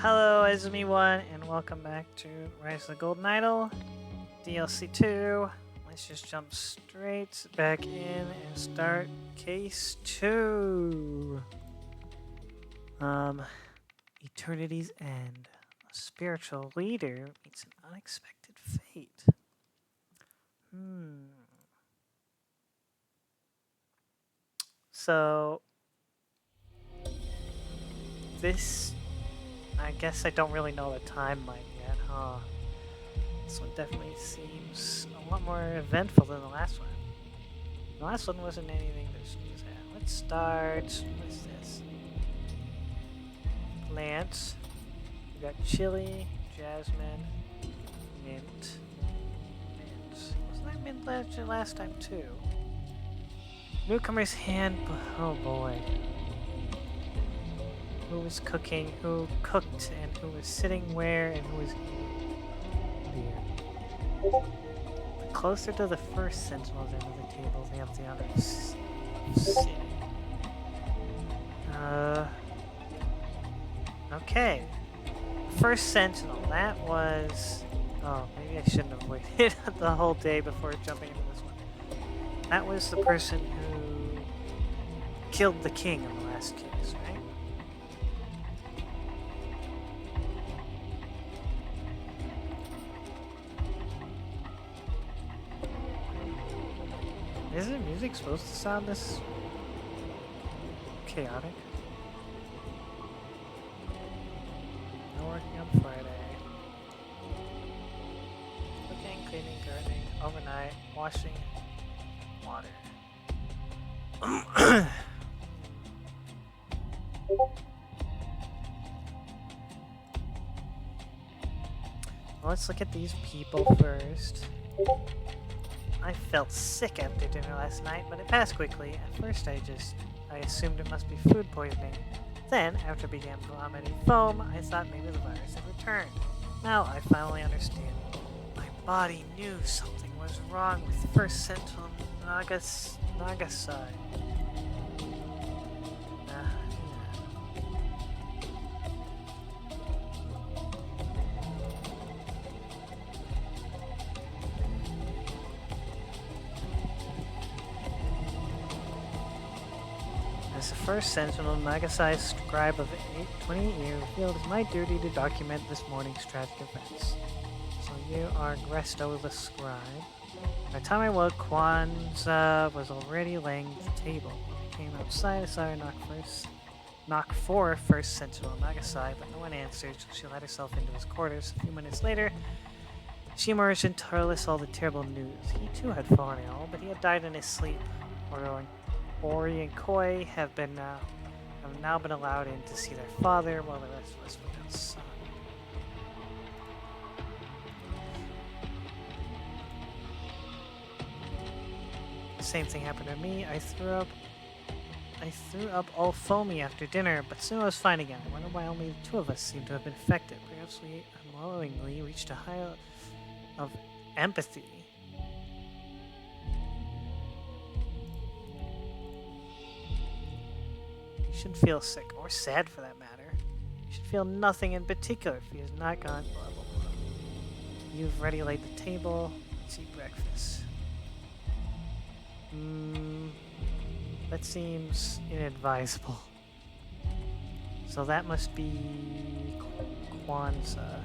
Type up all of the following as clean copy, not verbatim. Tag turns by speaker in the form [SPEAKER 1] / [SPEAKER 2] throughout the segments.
[SPEAKER 1] Hello, it's me one, and welcome back to Rise of the Golden Idol, DLC 2. Let's just jump straight back in and start Case 2. Eternity's End. A spiritual leader meets an unexpected fate. So, this... I guess I don't really know the timeline yet, huh? This one definitely seems a lot more eventful than the last one. The last one wasn't anything to sneeze at. Let's start. What is this? Lance. We got chili, jasmine, mint. Wasn't that mint last time too? Newcomer's hand. Oh boy. Who was cooking, who cooked, and who was sitting where, and who was eating beer. The closer to the first sentinel's end of the table, they have the honor of sitting. Okay. First sentinel, that was... Oh, maybe I shouldn't have waited the whole day before jumping into this one. That was the person who killed the king in the last case, right? Is the music supposed to sound this chaotic? No working on Friday. Cooking, cleaning, gardening, overnight, washing, water. Let's look at these people first. I felt sick after dinner last night, but it passed quickly. At first I assumed it must be food poisoning. Then, after I began vomiting foam, I thought maybe the virus had returned. Now I finally understand. My body knew something was wrong with First Sentinel Nagasai. As the first sentinel, Nagasai's scribe of 28 years, revealed it's my duty to document this morning's tragic events. So you are Gresto the scribe. By the time I woke, Kwanzaa was already laying at the table. When I came outside, I saw her knock for first sentinel Nagasai, but no one answered, so she let herself into his quarters. A few minutes later, she emerged and told us all the terrible news. He too had fallen ill, but he had died in his sleep. Ori and Koi have now been allowed in to see their father, while the rest of us were outside. The same thing happened to me. I threw up all foamy after dinner, but soon I was fine again. I wonder why only the two of us seem to have been affected. Perhaps we unknowingly reached a high of empathy. You shouldn't feel sick, or sad for that matter. You should feel nothing in particular if he has not gone blah blah blah. You've already laid the table. Let's eat breakfast. That seems inadvisable. So that must be Kwanzaa.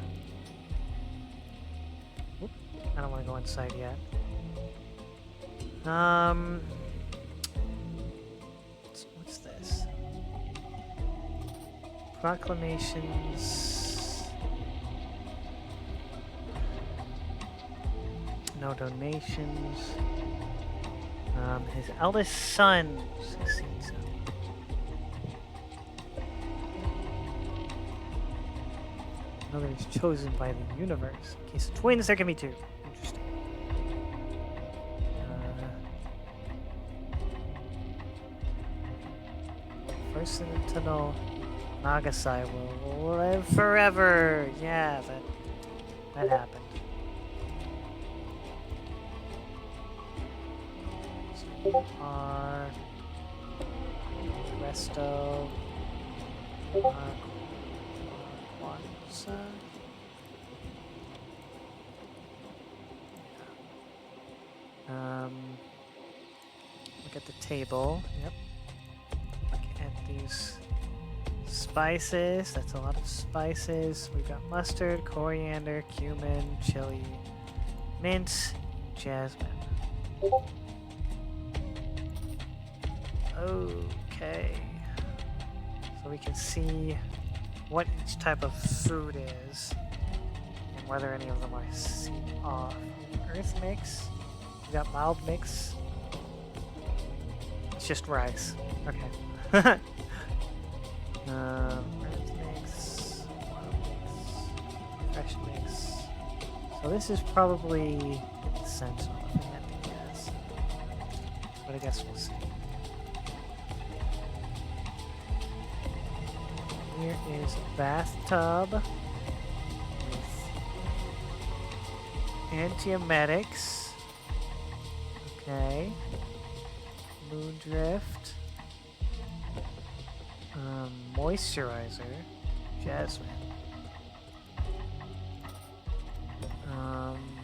[SPEAKER 1] Whoop, I don't want to go inside yet. What's this? Proclamations. No donations. His eldest son succeeds him. Another is chosen by the universe. In case of twins, there can be two. Interesting. First Sentinel Nagasai will live forever. Yeah, that happened. So you are Resto, Kwanzaa. So, look at the table. Yep. Look at these spices. That's a lot of spices. We've got mustard, coriander, cumin, chili, mint, jasmine. Okay. So we can see what each type of food is and whether any of them are off. Earth mix. We got mild mix. It's just rice. Okay. Earth mix, mild mix, fresh mix. So this is probably sentinel, if I had to guess. But I guess we'll see. Here is a bathtub with antiemetics. Okay. Moon drift. Moisturizer. Jasmine.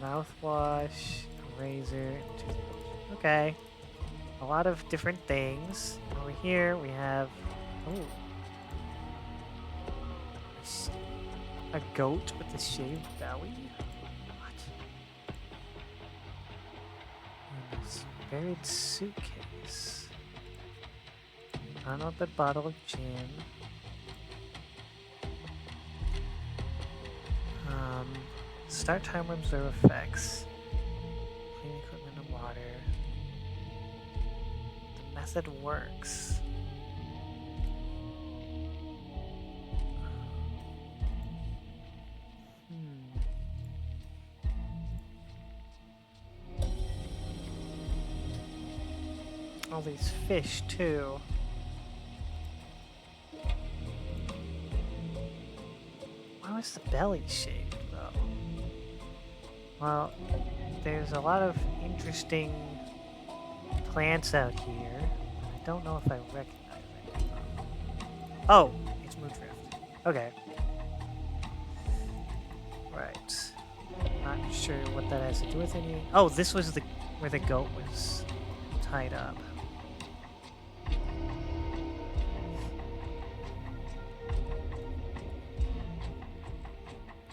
[SPEAKER 1] Mouthwash. Razor. And toothbrush. Okay. A lot of different things. Over here we have... Oh. A goat with a shaved belly? What? And this buried suitcase. Unopened bottle of gin. Start timer, observe effects. Clean equipment and water. The method works. All these fish too. Why was the belly shaped though? Well, there's a lot of interesting plants out here. I don't know if I recognize any of them. Oh, it's Moondrift. Okay. Right. Not sure what that has to do with any... Oh, this was the where the goat was tied up.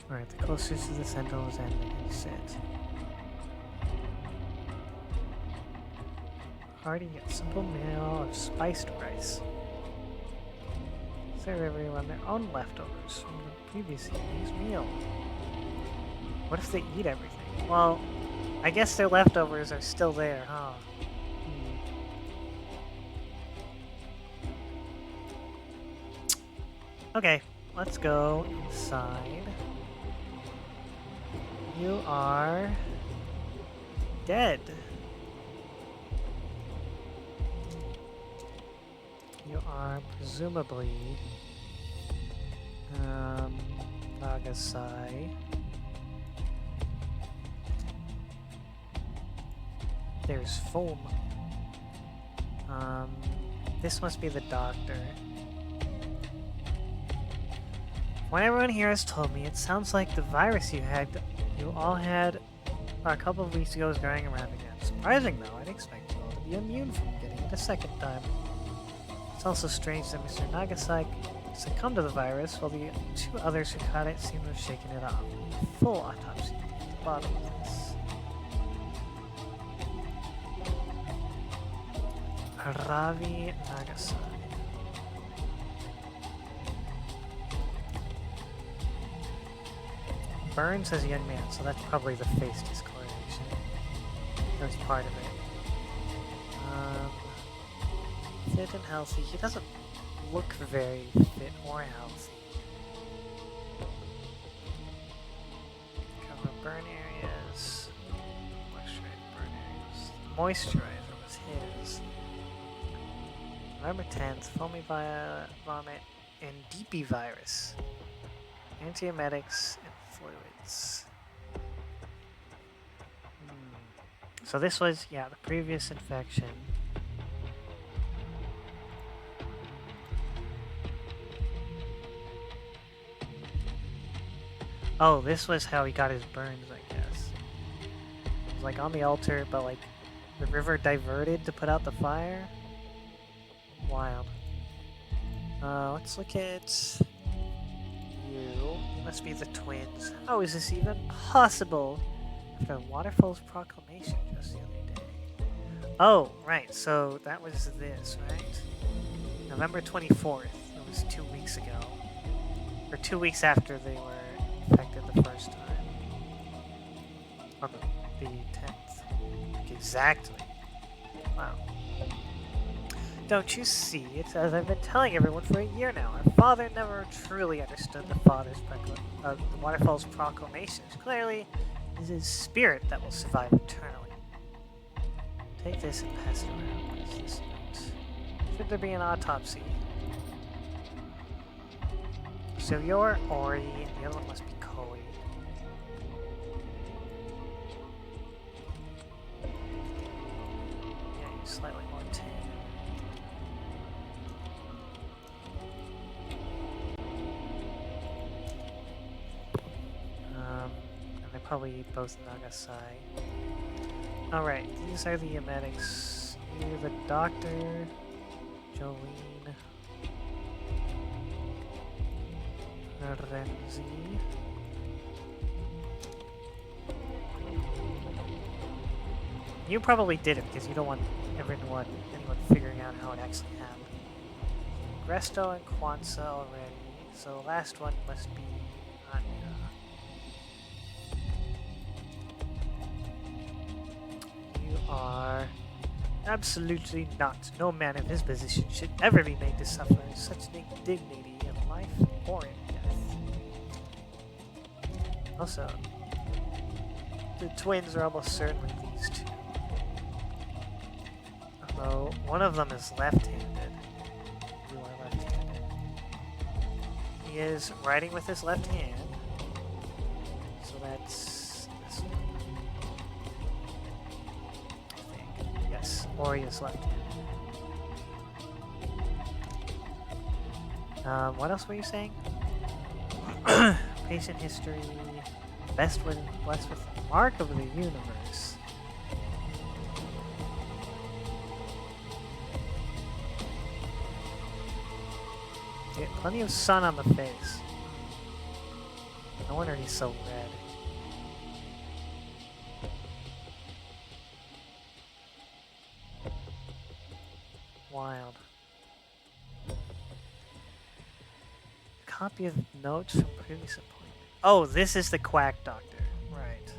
[SPEAKER 1] Alright, the closest to the central is ending and sit. Hearty yet simple meal of spiced rice. Serve everyone their own leftovers from the previous evening's meal. What if they eat everything? Well, I guess their leftovers are still there, huh? Okay, let's go inside. You are dead. You are presumably Nagasai. There's foam. This must be the doctor. What everyone here has told me, it sounds like the virus you all had a couple of weeks ago is going around again. Surprising though, I'd expect you all to be immune from getting it a second time. It's also strange that Mr. Nagasaki succumbed to the virus, while the two others who caught it seem to have shaken it off. A full autopsy at the bottom of this. Ravi Nagasaki. Burns as a young man, so that's probably the face discoloration. That was part of it. Fit and healthy. He doesn't look very fit or healthy. Cover burn areas. Moisturize burn areas. The moisturizer was his. November 10th, foamy vomit and DP virus. Antiemetics and fluids. So this was, yeah, the previous infection. Oh, this was how he got his burns, I guess. It was like on the altar, but like the river diverted to put out the fire. Wild. Let's look at you. Must be the twins. How is this even possible? After Waterfall's proclamation just the other day. Oh, right. So that was this, right? November 24th. It was 2 weeks ago. Or 2 weeks after they were infected the first time. Or the 10th. Exactly. Wow. Don't you see? It's as I've been telling everyone for a year now. Our father never truly understood the Waterfall's proclamations. Clearly, it is his spirit that will survive eternally. Take this and pass it around. What is this note? Should there be an autopsy? So you're Ori, and the other one must be Koi. Yeah, you're slightly more tan. And they're probably both Nagasai. Alright, these are the emetics. You're the doctor, Jolene, Renzi. You probably did it because you don't want anyone figuring out how it actually happened. Gresto and Kwanzaa already, so the last one must be Anya. You are absolutely not. No man in his position should ever be made to suffer such an indignity in life or in death. Also, the twins are almost certainly these two. Although one of them is left-handed. You are left-handed. He is writing with his left hand. So that's this one. I think. Yes, Ori is left-handed. What else were you saying? Patient history. Blessed with the mark of the universe. Get plenty of sun on the face. No wonder he's so red. Wild. Copy of notes from previous appointment. Oh, this is the quack doctor. Right.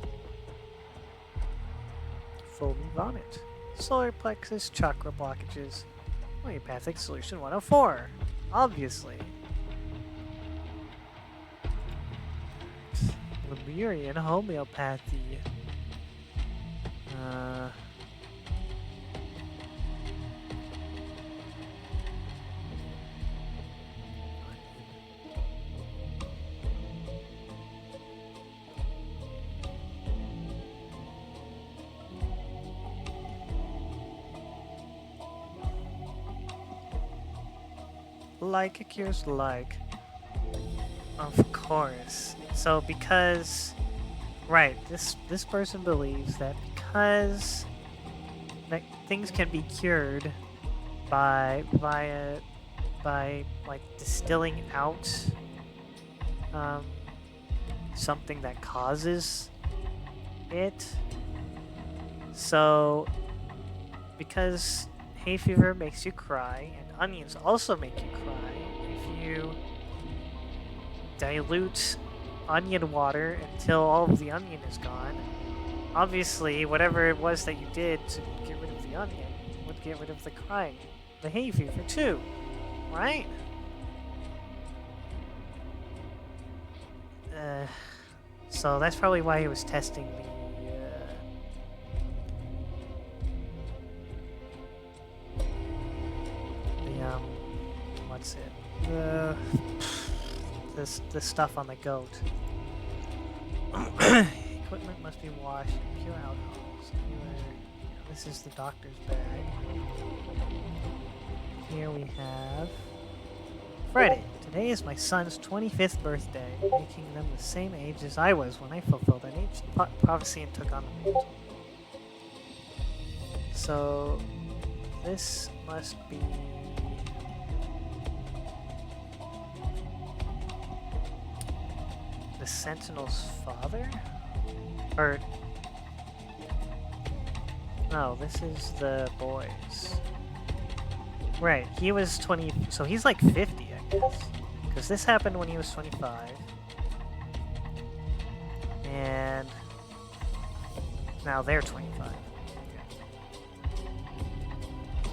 [SPEAKER 1] Foamy vomit. Solar plexus chakra blockages. Homeopathic solution 104. Obviously. Lemurian homeopathy. Like cures like. Of course. So because right, this person believes that because that things can be cured by like distilling out something that causes it. So because hay fever makes you cry and onions also make you cry, if you dilute onion water until all of the onion is gone, obviously whatever it was that you did to get rid of the onion would get rid of the crying, the hay fever too, right? So that's probably why he was testing what's it? This stuff on the goat. Equipment must be washed in pure alcohol. So this is the doctor's bag. Here we have Friday. Today is my son's 25th birthday, making them the same age as I was when I fulfilled an ancient prophecy and took on the mantle. So, this must be... the Sentinel's father? Or... no, this is the boys. Right, he was 20... so he's like 50, I guess. Because this happened when he was 25. And... now they're 25.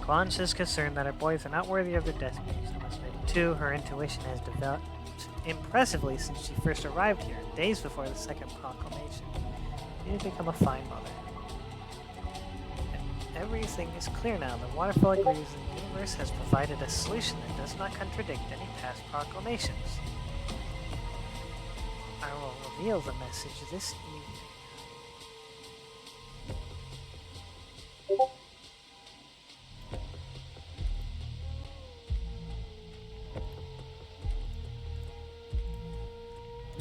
[SPEAKER 1] Quanch is concerned that her boys are not worthy of their destinies. Too, her intuition has developed impressively since she first arrived here, days before the second proclamation. She has become a fine mother. Everything is clear now. The waterfall agrees the universe has provided a solution that does not contradict any past proclamations. I will reveal the message this evening.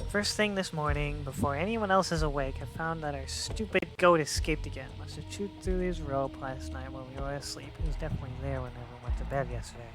[SPEAKER 1] First thing this morning, before anyone else is awake, I found that our stupid goat escaped again. Must have chewed through his rope last night while we were asleep. He was definitely there when everyone went to bed yesterday.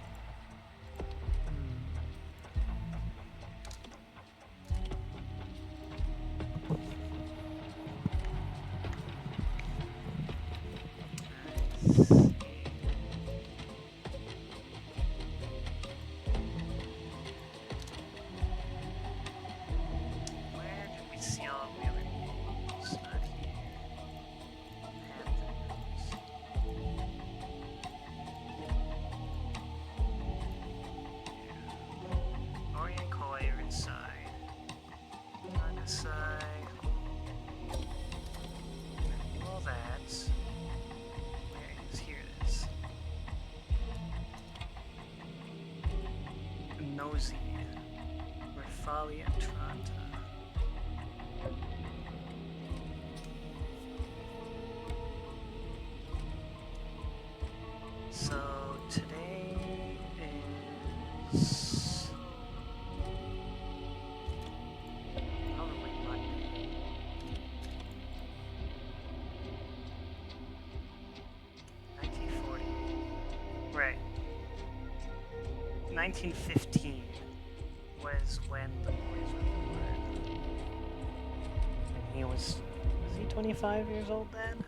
[SPEAKER 1] So today is probably Monday. Right. 1915 was when the boys were born. And he was he 25 years old then?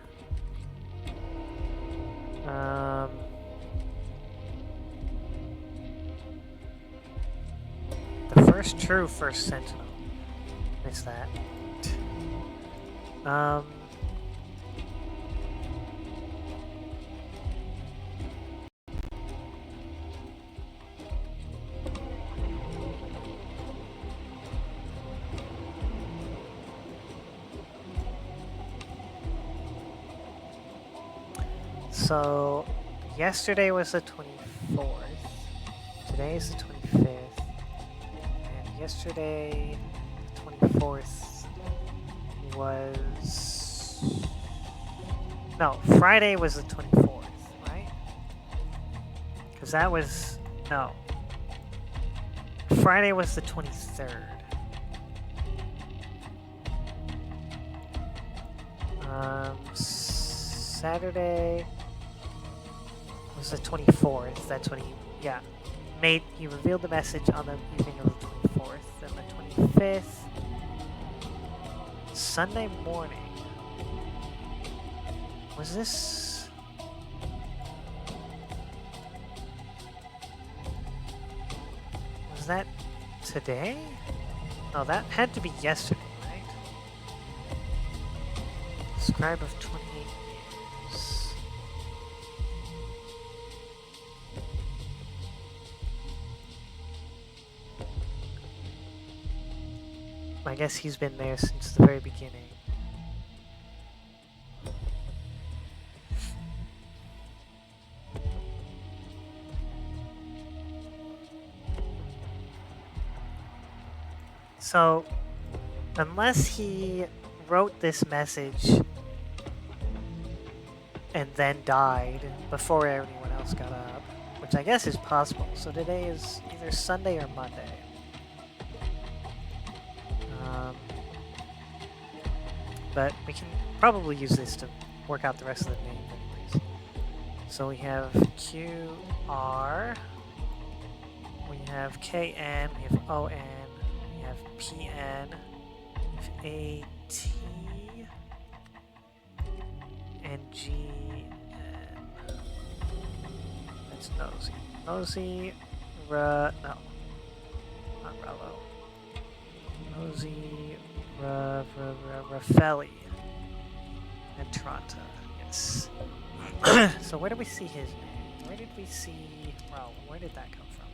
[SPEAKER 1] The first Sentinel. Missed that. So, yesterday was the 24th, today is the 25th, and yesterday, the 24th, was... no, Friday was the 24th, right? Because that was... no. Friday was the 23rd. Saturday... was the 24th. That's when he revealed the message on the evening of the 24th. Then the 25th, Sunday morning. Was this? Was that today? No, that had to be yesterday, right? Scribe of 28 years. I guess he's been there since the very beginning. So, unless he wrote this message and then died before anyone else got up, which which I guess is possible. So today is either Sunday or Monday. But we can probably use this to work out the rest of the names anyways. So we have QR, we have KN, we have ON, we have PN, we have AT, and GN. That's Nosy. Nosy, no, not Rello. Nosy, Raffelli, and Tronta, yes. So where did we see his name? Where did we see Rello? Where did that come from?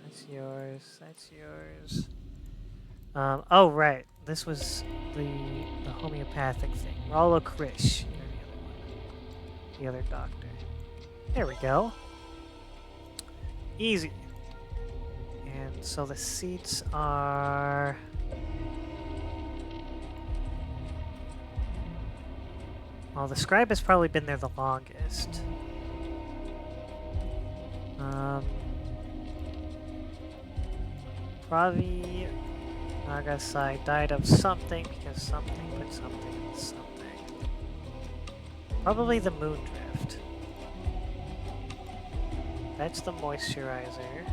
[SPEAKER 1] That's yours, that's yours. Oh right, this was the homeopathic thing. Rollo Krish, you're the other one. The other doctor. There we go. Easy. And so the seats are... Well, the scribe has probably been there the longest. Pravi Nagasai died of something because something put something in something. Probably the moon drift. That's the moisturizer.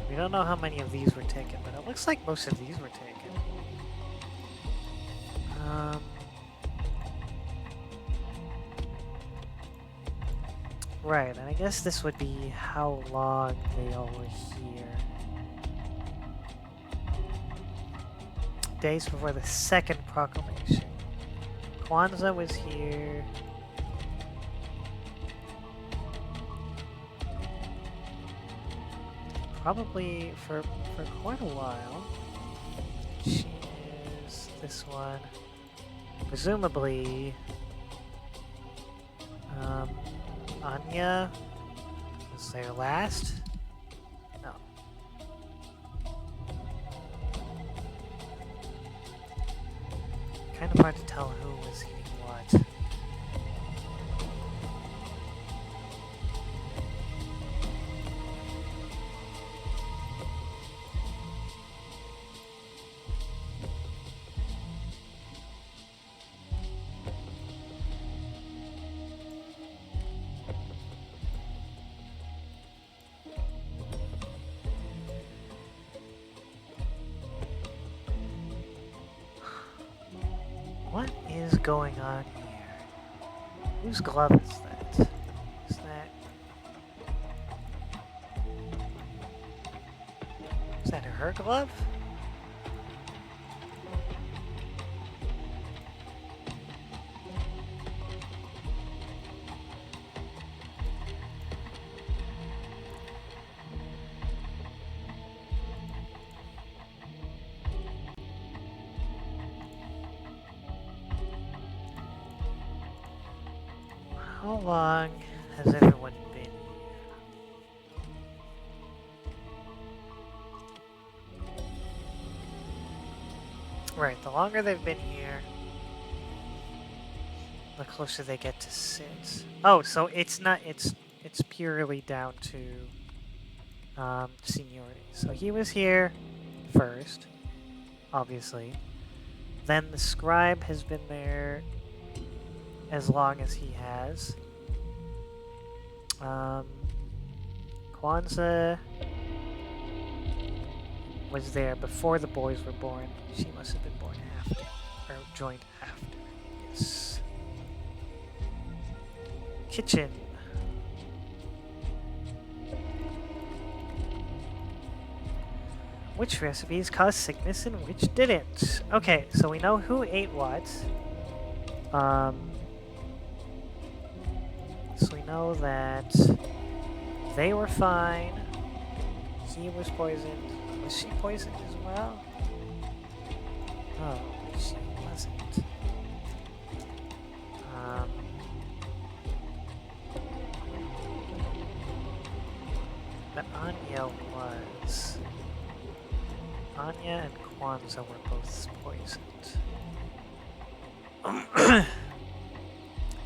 [SPEAKER 1] We don't know how many of these were taken, but it looks like most of these were taken. Right, and I guess this would be how long they all were here. Days before the second proclamation. Kwanzaa was here. Probably for quite a while. She is this one. Presumably, Anya was there last? No. Kind of hard to tell who was eating what. What is going on here? Whose glove is that? Is that her glove? How long has everyone been here? Right, the longer they've been here, the closer they get to sit. Oh, so it's not, it's purely down to seniority. So he was here first, obviously. Then the scribe has been there as long as he has. Kwanzaa was there before the boys were born. She must have been born after, or joined after. Yes. Kitchen. Which recipes caused sickness and which didn't? Okay, so we know who ate what. So we know that they were fine. He was poisoned. Was she poisoned as well? Oh, she wasn't. But Anya was. Anya and Kwanzaa were both poisoned.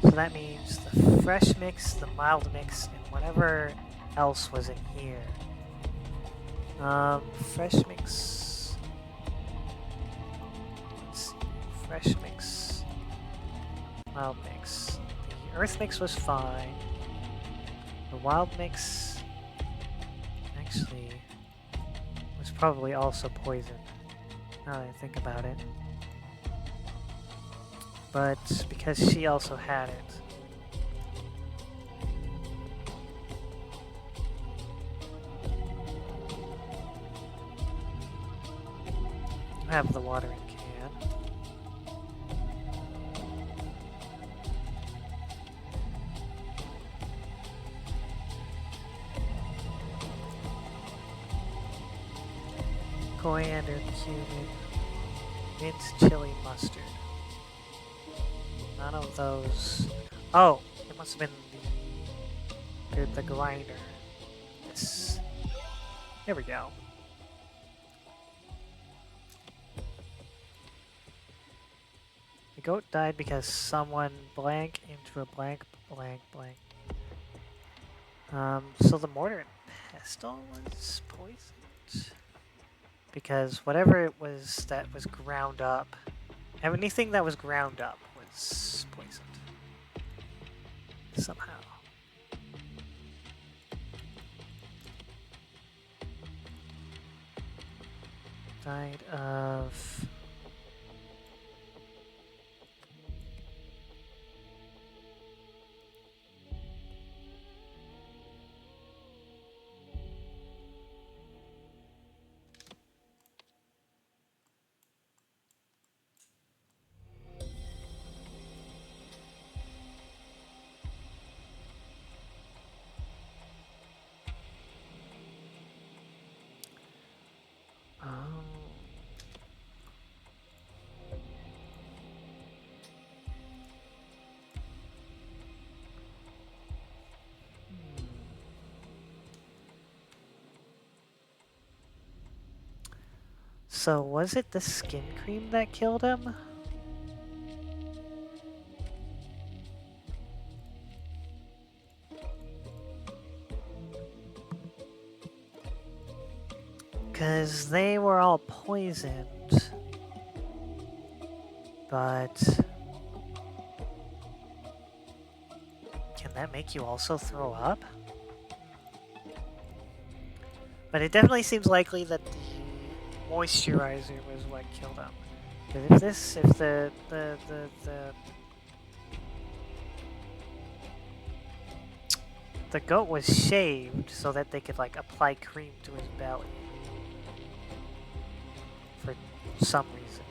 [SPEAKER 1] So that means the fresh mix, the mild mix, and whatever else was in here. Fresh mix. Let's see. Fresh mix. Mild mix. The earth mix was fine. The wild mix actually was probably also poisoned, now that I think about it. But because she also had it. I have the watering can. Coriander, cumin, minced chili mustard. None of those. Oh, it must have been the grinder. Yes. There we go. The goat died because someone blank into a blank blank blank. So the mortar and pestle was poisoned? Because whatever it was that was ground up, anything that was ground up was poisoned. Somehow. Died of... So was it the skin cream that killed him? Because they were all poisoned. But... can that make you also throw up? But it definitely seems likely that the moisturizer was what killed him. Because if the goat was shaved so that they could like apply cream to his belly for some reason.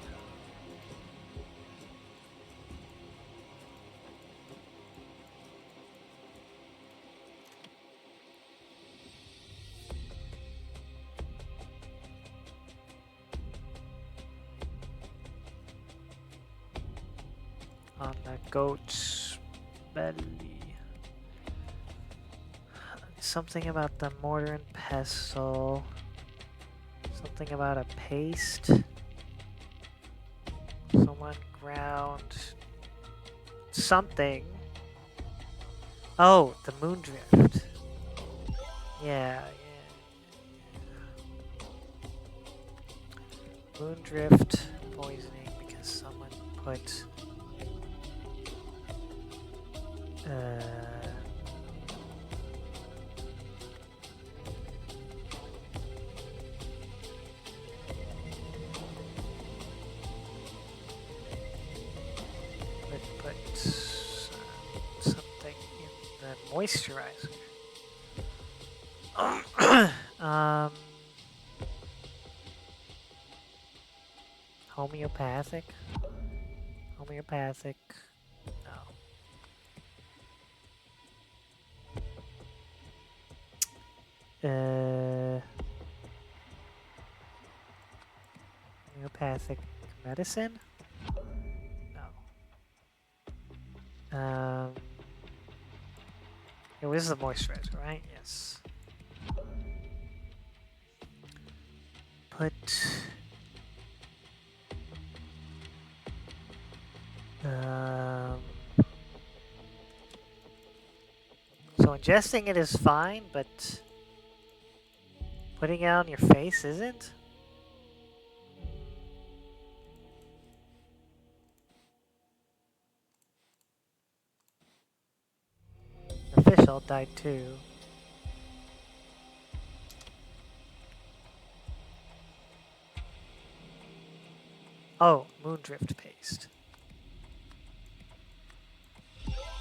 [SPEAKER 1] On the goat's belly. Something about the mortar and pestle. Something about a paste. Someone ground something. Oh, the moon drift. Yeah. Moon drift poisoning because someone put something in the moisturizer. Homeopathic? Homeopathic. No. Homeopathic medicine? No. It was the moisturizer, right? Yes. Put Um, so ingesting it is fine, but putting it on your face isn't? The fish all died too. Oh, moondrift paste.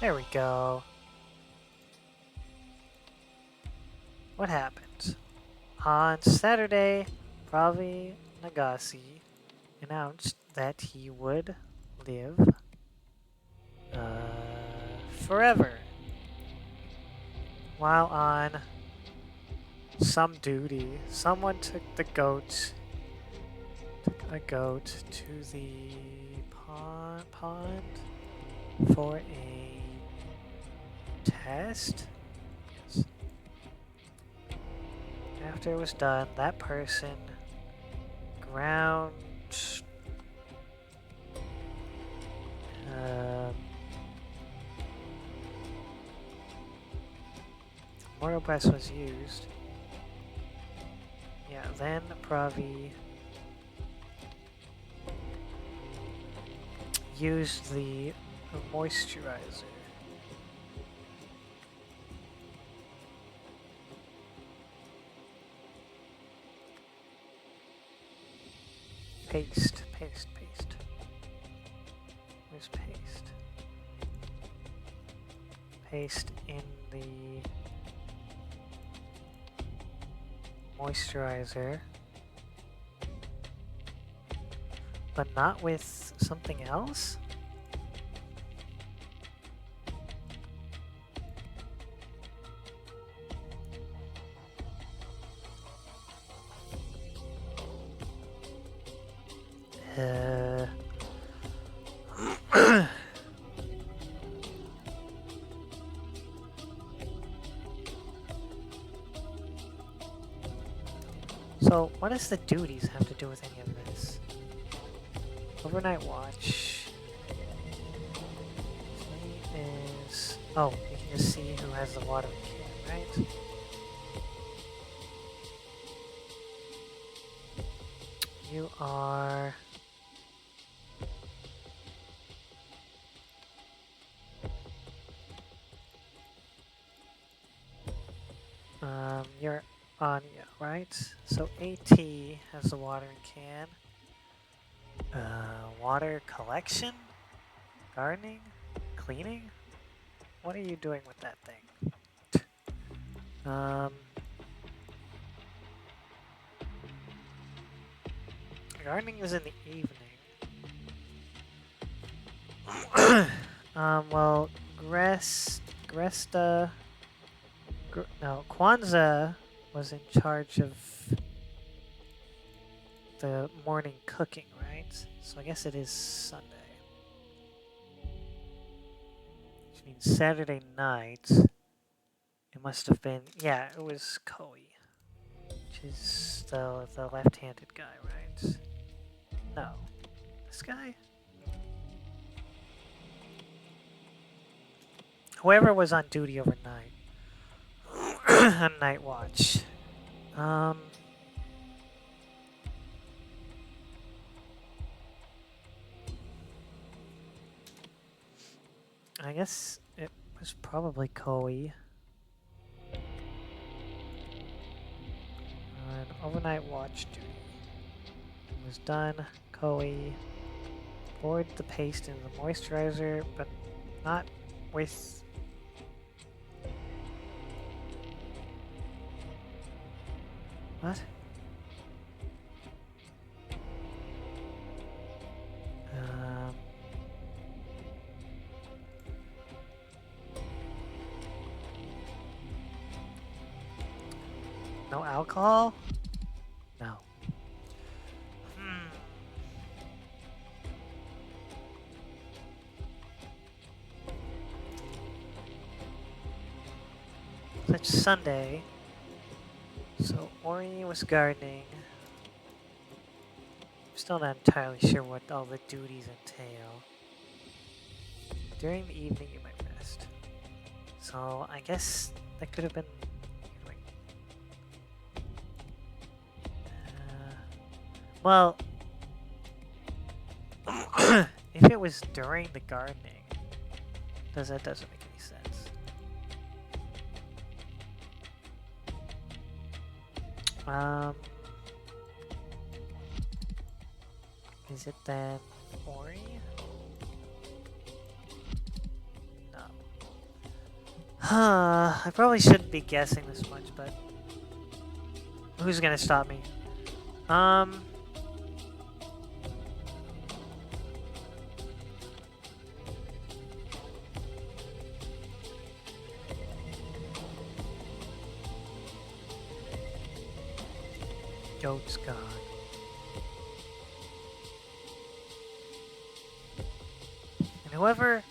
[SPEAKER 1] There we go. What happened? On Saturday, Pravi Nagasi announced that he would live forever while on some duty. Someone took a goat to the pond for a test. Yes. After it was done, that person ground mortal press was used. Yeah, then Pravi used the moisturizer. Paste. Where's paste? Paste in the moisturizer. But not with something else? So, what does the duties have to do with any of this? Overnight watch. Is... Oh, you can just see who has the watering can, right? You are... you're Anya, right? So AT has the watering can. Water collection? Gardening? Cleaning? What are you doing with that thing? Gardening is in the evening. Well, Gresta... no, Kwanzaa was in charge of the morning cooking, right? So I guess it is Sunday. Which means Saturday night, it must have been... Yeah, it was Koi. Which is the left-handed guy, right? No. This guy? Whoever was on duty overnight. On night watch. I guess it was probably Koi. On overnight watch duty. It was done. Koi poured the paste in the moisturizer, but not with... What? No alcohol? No. It's Sunday. So Ori was gardening. I'm still not entirely sure what all the duties entail. During the evening, you might rest. So I guess that could have been. Well, if it was during the gardening, that doesn't make any sense. Is it then Ori? No. I probably shouldn't be guessing this much, but who's gonna stop me? Goat's gone. And whoever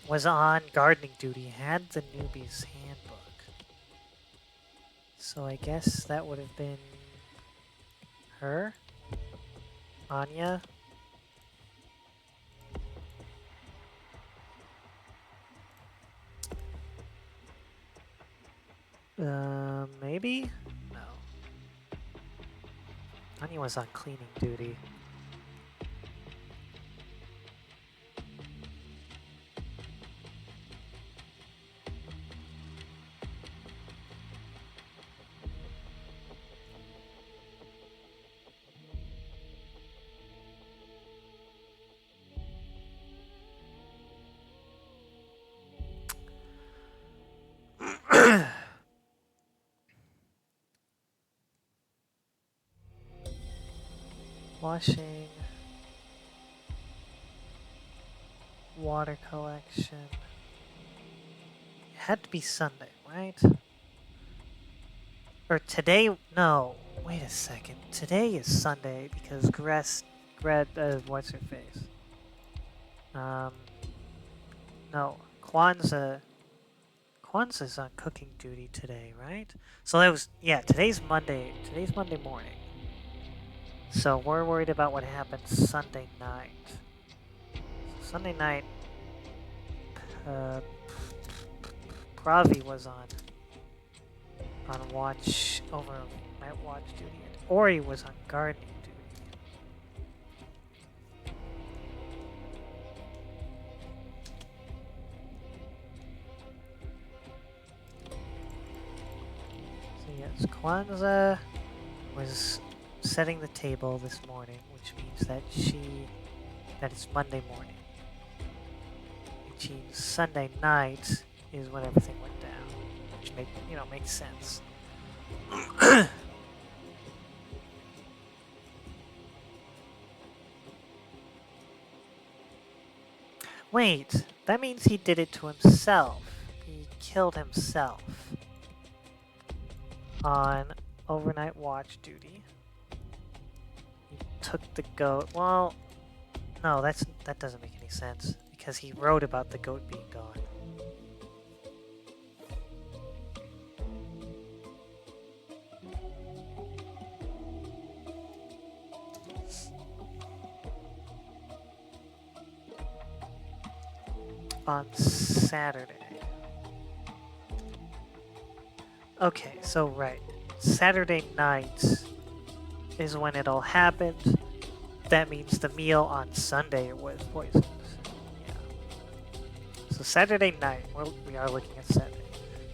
[SPEAKER 1] was on gardening duty had the newbie's handbook. So I guess that would have been her? Anya? Maybe? No. Anya was on cleaning duty. Washing, water collection. It had to be Sunday, right? Or today? No. Wait a second. Today is Sunday because what's her face? No. Kwanzaa's on cooking duty today, right? So that was, yeah, today's Monday morning. So we're worried about what happened Sunday night. Sunday night, Pravi was on watch night watch duty, and Ori was on gardening duty. So yes, Kwanzaa was setting the table this morning, which means that it's Monday morning. Which means Sunday night is when everything went down, which makes sense. Wait, that means he did it to himself. He killed himself on overnight watch duty. He took the goat. Well, no, that doesn't make any sense because he wrote about the goat being gone. On Saturday. Okay, so right. Saturday night is when it all happened. That means the meal on Sunday was poisoned. Yeah. So Saturday night, we are looking at Saturday.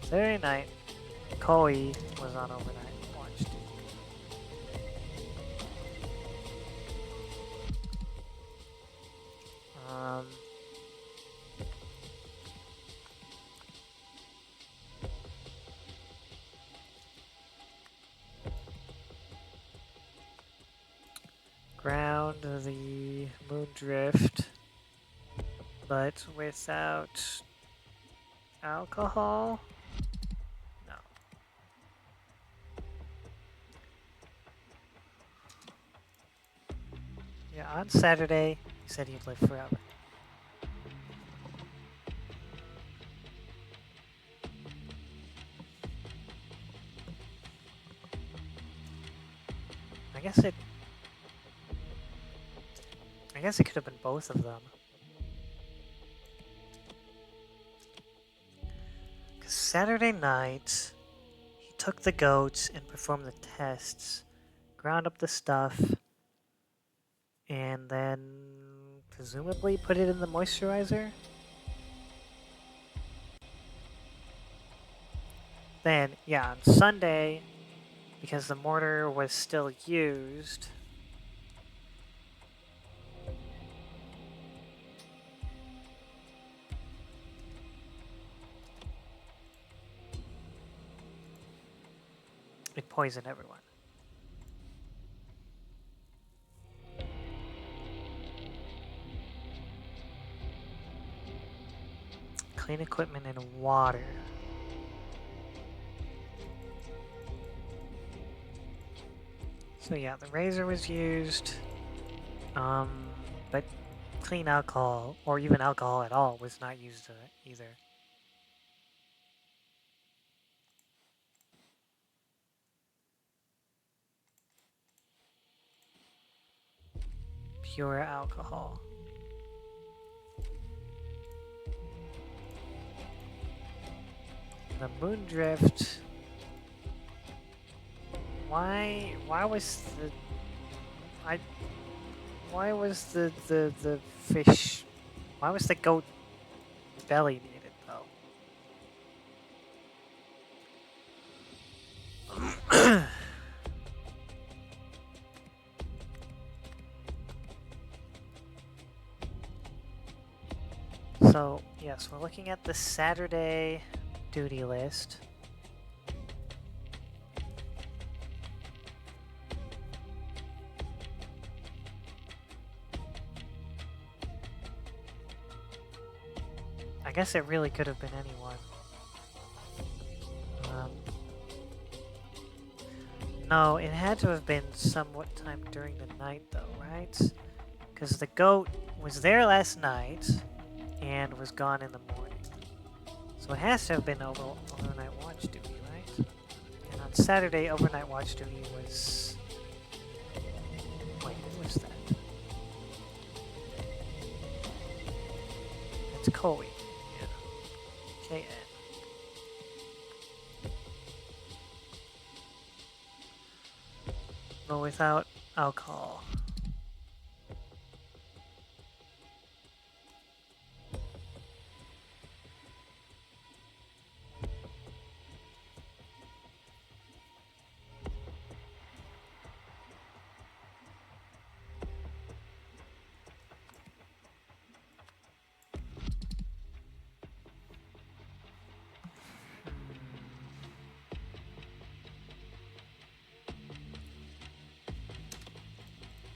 [SPEAKER 1] Saturday night, Koi was on overnight watch duty. Ground the moon drift, but without alcohol? No. Yeah, on Saturday, he said he'd live forever. I guess it could have been both of them. Because Saturday night, he took the goats and performed the tests, ground up the stuff, and then presumably put it in the moisturizer. Then, yeah, on Sunday, because the mortar was still used, it poisoned everyone. Clean equipment and water. So yeah, the razor was used, but clean alcohol, or even alcohol at all, was not used either. Pure alcohol. The moon drift. Why was the I why was the fish, why was the goat belly needed though? So yes, we're looking at the Saturday duty list. I guess it really could have been anyone. No, it had to have been somewhat time during the night though, right? Because the goat was there last night and was gone in the morning. So it has to have been overnight watch duty, right? And on Saturday, overnight watch duty was... Wait, who was that? It's Koi. Yeah. KN. But without alcohol.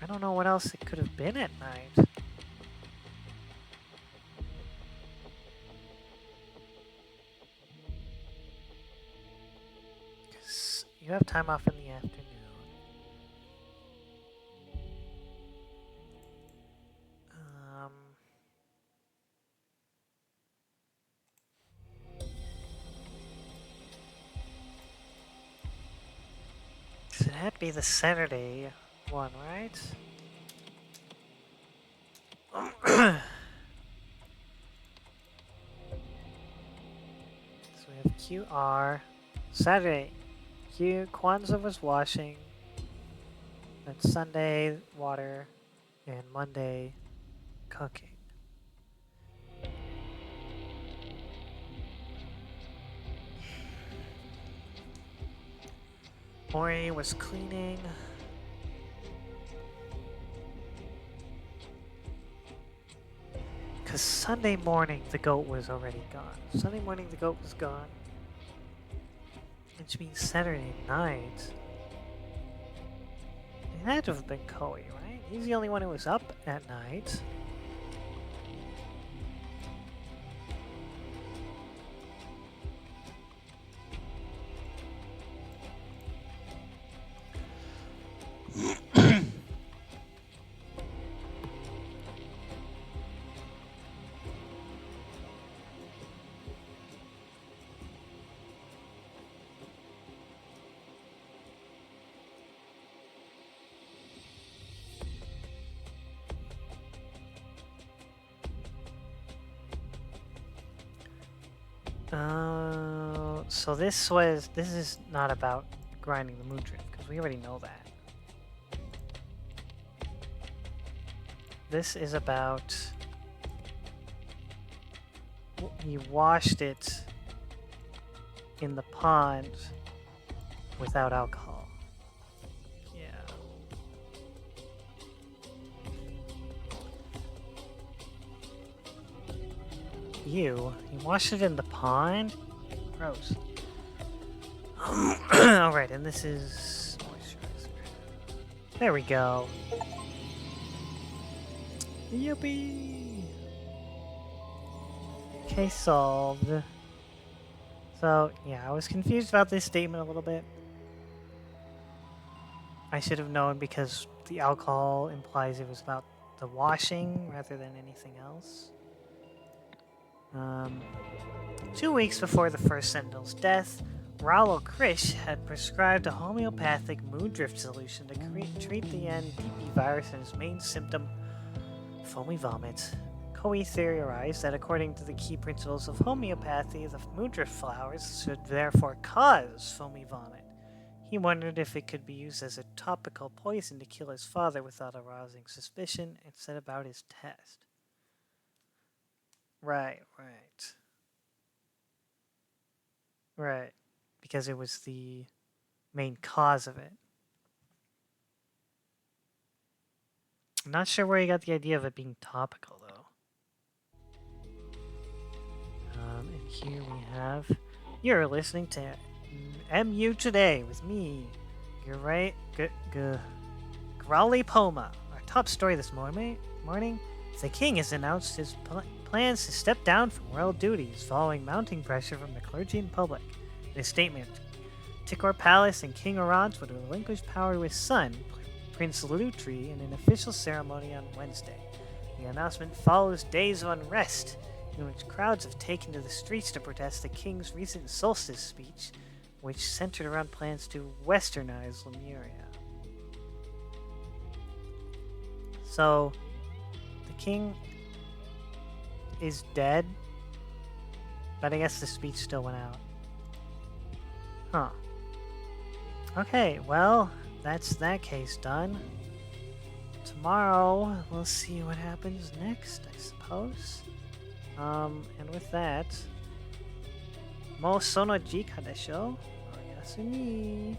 [SPEAKER 1] I don't know what else it could have been at night. Because you have time off in the afternoon. It had to be the Saturday one, right? So we have QR. Saturday, Kwanzaa was washing. Then Sunday, water. And Monday, cooking. Mori was cleaning. Because Sunday morning, the goat was already gone. Sunday morning, the goat was gone. Which means Saturday night. It had to have been Koi, right? He's the only one who was up at night. So this is not about grinding the moon drift, because we already know that. This is about... He washed it in the pond without alcohol. Yeah. You washed it in the pond? Gross. Alright, and this is moisturizer. There we go. Yippee! Case solved. So, yeah, I was confused about this statement a little bit. I should have known because the alcohol implies it was about the washing rather than anything else. 2 weeks before the first Sentinel's death, Ralo Krish had prescribed a homeopathic moondrift solution to treat the NDP virus and its main symptom, foamy vomit. Koi theorized that according to the key principles of homeopathy, the moondrift flowers should therefore cause foamy vomit. He wondered if it could be used as a topical poison to kill his father without arousing suspicion, and set about his test. Right. Because it was the main cause of it. I'm not sure where he got the idea of it being topical, though. And here we have... You're listening to MU Today with me. You're right. Growly Poma. Our top story this morning. The king has announced his plans to step down from royal duties following mounting pressure from the clergy and public. In a statement, Tikor Palace and King Orans would relinquish power to his son, Prince Lutri, in an official ceremony on Wednesday. The announcement follows days of unrest, in which crowds have taken to the streets to protest the king's recent solstice speech, which centered around plans to westernize Lemuria. So, the king is dead, but I guess the speech still went out. Huh. Okay, well, that's that case done. Tomorrow, we'll see what happens next, I suppose. And with that, Mo sono jika desho. Oyasumi.